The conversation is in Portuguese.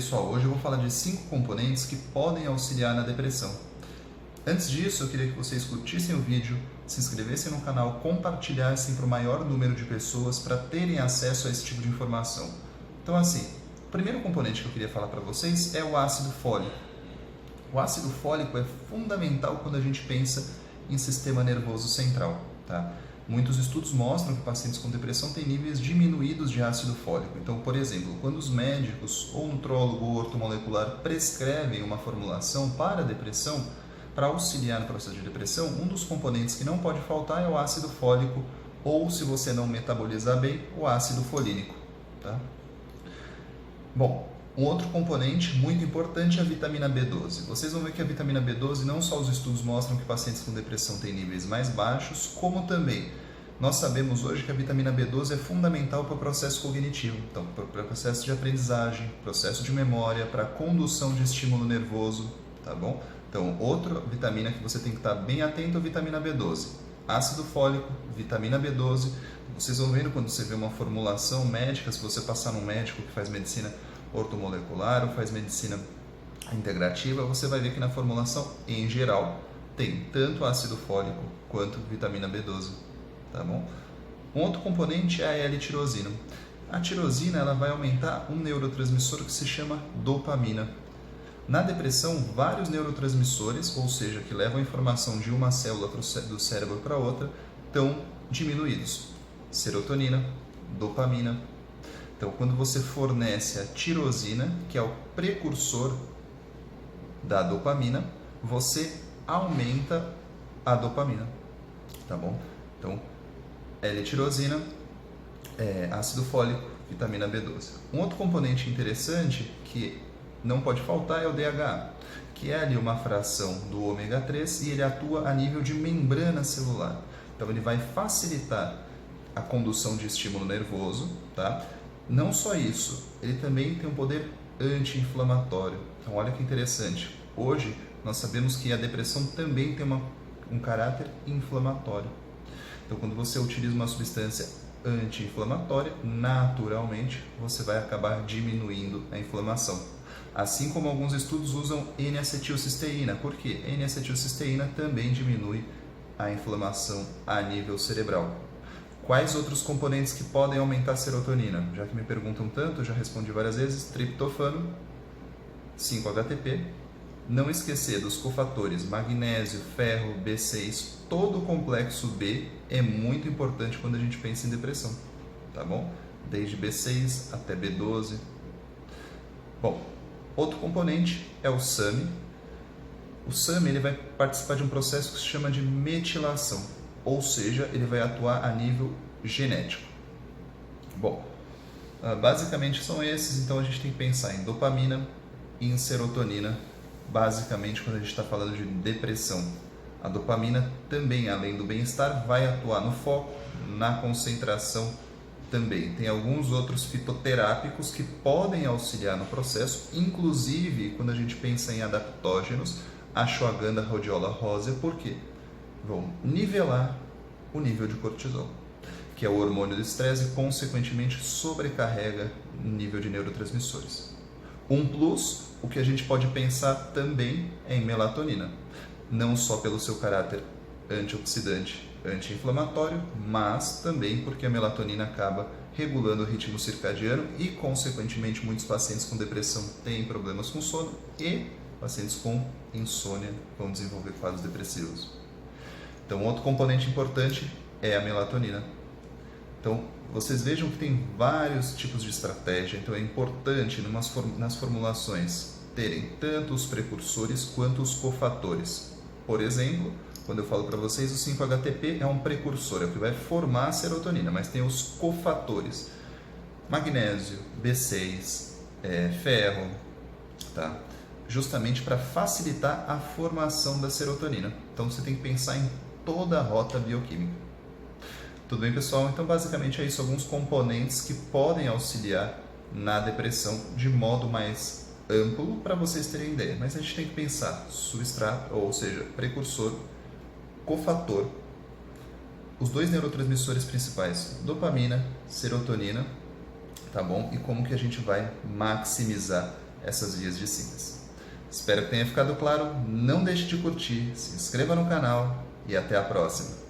Pessoal, hoje eu vou falar de 5 componentes que podem auxiliar na depressão. Antes disso, eu queria que vocês curtissem o vídeo, se inscrevessem no canal, compartilhassem para o maior número de pessoas para terem acesso a esse tipo de informação. Então assim, o primeiro componente que eu queria falar para vocês é o ácido fólico. O ácido fólico é fundamental quando a gente pensa em sistema nervoso central, tá? Muitos estudos mostram que pacientes com depressão têm níveis diminuídos de ácido fólico. Então, por exemplo, quando os médicos ou nutrólogo ou ortomolecular prescrevem uma formulação para depressão, para auxiliar no processo de depressão, um dos componentes que não pode faltar é o ácido fólico ou, se você não metabolizar bem, o ácido folínico, tá? Bom, um outro componente muito importante é a vitamina B12. Vocês vão ver que a vitamina B12, não só os estudos mostram que pacientes com depressão têm níveis mais baixos, como também nós sabemos hoje que a vitamina B12 é fundamental para o processo cognitivo, então para o processo de aprendizagem, processo de memória, para a condução de estímulo nervoso, tá bom? Então, outra vitamina que você tem que estar bem atento é a vitamina B12. Ácido fólico, vitamina B12. Vocês vão vendo quando você vê uma formulação médica, se você passar num médico que faz medicina ortomolecular ou faz medicina integrativa, você vai ver que na formulação, em geral, tem tanto ácido fólico quanto vitamina B12, tá bom? Um outro componente é a L-tirosina. A tirosina ela vai aumentar um neurotransmissor que se chama dopamina. Na depressão, vários neurotransmissores, ou seja, que levam a informação de uma célula do cérebro para outra, estão diminuídos. Serotonina, dopamina. Então, quando você fornece a tirosina, que é o precursor da dopamina, você aumenta a dopamina, tá bom? Então, L-tirosina, ácido fólico, vitamina B12. Um outro componente interessante que não pode faltar é o DHA, que é ali uma fração do ômega 3 e ele atua a nível de membrana celular. Então, ele vai facilitar a condução de estímulo nervoso, tá? Não só isso, ele também tem um poder anti-inflamatório. Então, olha que interessante. Hoje, nós sabemos que a depressão também tem um caráter inflamatório. Então, quando você utiliza uma substância anti-inflamatória, naturalmente, você vai acabar diminuindo a inflamação. Assim como alguns estudos usam N-acetilcisteína. Por quê? N-acetilcisteína também diminui a inflamação a nível cerebral. Quais outros componentes que podem aumentar a serotonina? Já que me perguntam tanto, eu já respondi várias vezes. Triptofano, 5-HTP. Não esquecer dos cofatores magnésio, ferro, B6. Todo o complexo B é muito importante quando a gente pensa em depressão, tá bom? Desde B6 até B12. Bom, outro componente é o SAMe. O SAMe ele vai participar de um processo que se chama de metilação. Ou seja, ele vai atuar a nível genético. Bom, basicamente são esses, então a gente tem que pensar em dopamina e em serotonina, basicamente quando a gente está falando de depressão. A dopamina também, além do bem-estar, vai atuar no foco, na concentração também. Tem alguns outros fitoterápicos que podem auxiliar no processo, inclusive quando a gente pensa em adaptógenos, ashwagandha, rhodiola rosea, por quê? Vão nivelar o nível de cortisol, que é o hormônio do estresse e, consequentemente, sobrecarrega o nível de neurotransmissores. Um plus, o que a gente pode pensar também é em melatonina, não só pelo seu caráter antioxidante, anti-inflamatório, mas também porque a melatonina acaba regulando o ritmo circadiano e, consequentemente, muitos pacientes com depressão têm problemas com sono e pacientes com insônia vão desenvolver quadros depressivos. Então, outro componente importante é a melatonina. Então, vocês vejam que tem vários tipos de estratégia. Então, é importante nas formulações terem tanto os precursores quanto os cofatores. Por exemplo, quando eu falo para vocês, o 5-HTP é um precursor, é o que vai formar a serotonina, mas tem os cofatores. Magnésio, B6, ferro, tá? Justamente para facilitar a formação da serotonina. Então, você tem que pensar em toda a rota bioquímica. Tudo bem, pessoal? Então, basicamente é isso, alguns componentes que podem auxiliar na depressão de modo mais amplo para vocês terem ideia. Mas a gente tem que pensar substrato, ou seja, precursor, cofator, os dois neurotransmissores principais, dopamina, serotonina, tá bom? E como que a gente vai maximizar essas vias distintas. Espero que tenha ficado claro, não deixe de curtir, se inscreva no canal e até a próxima!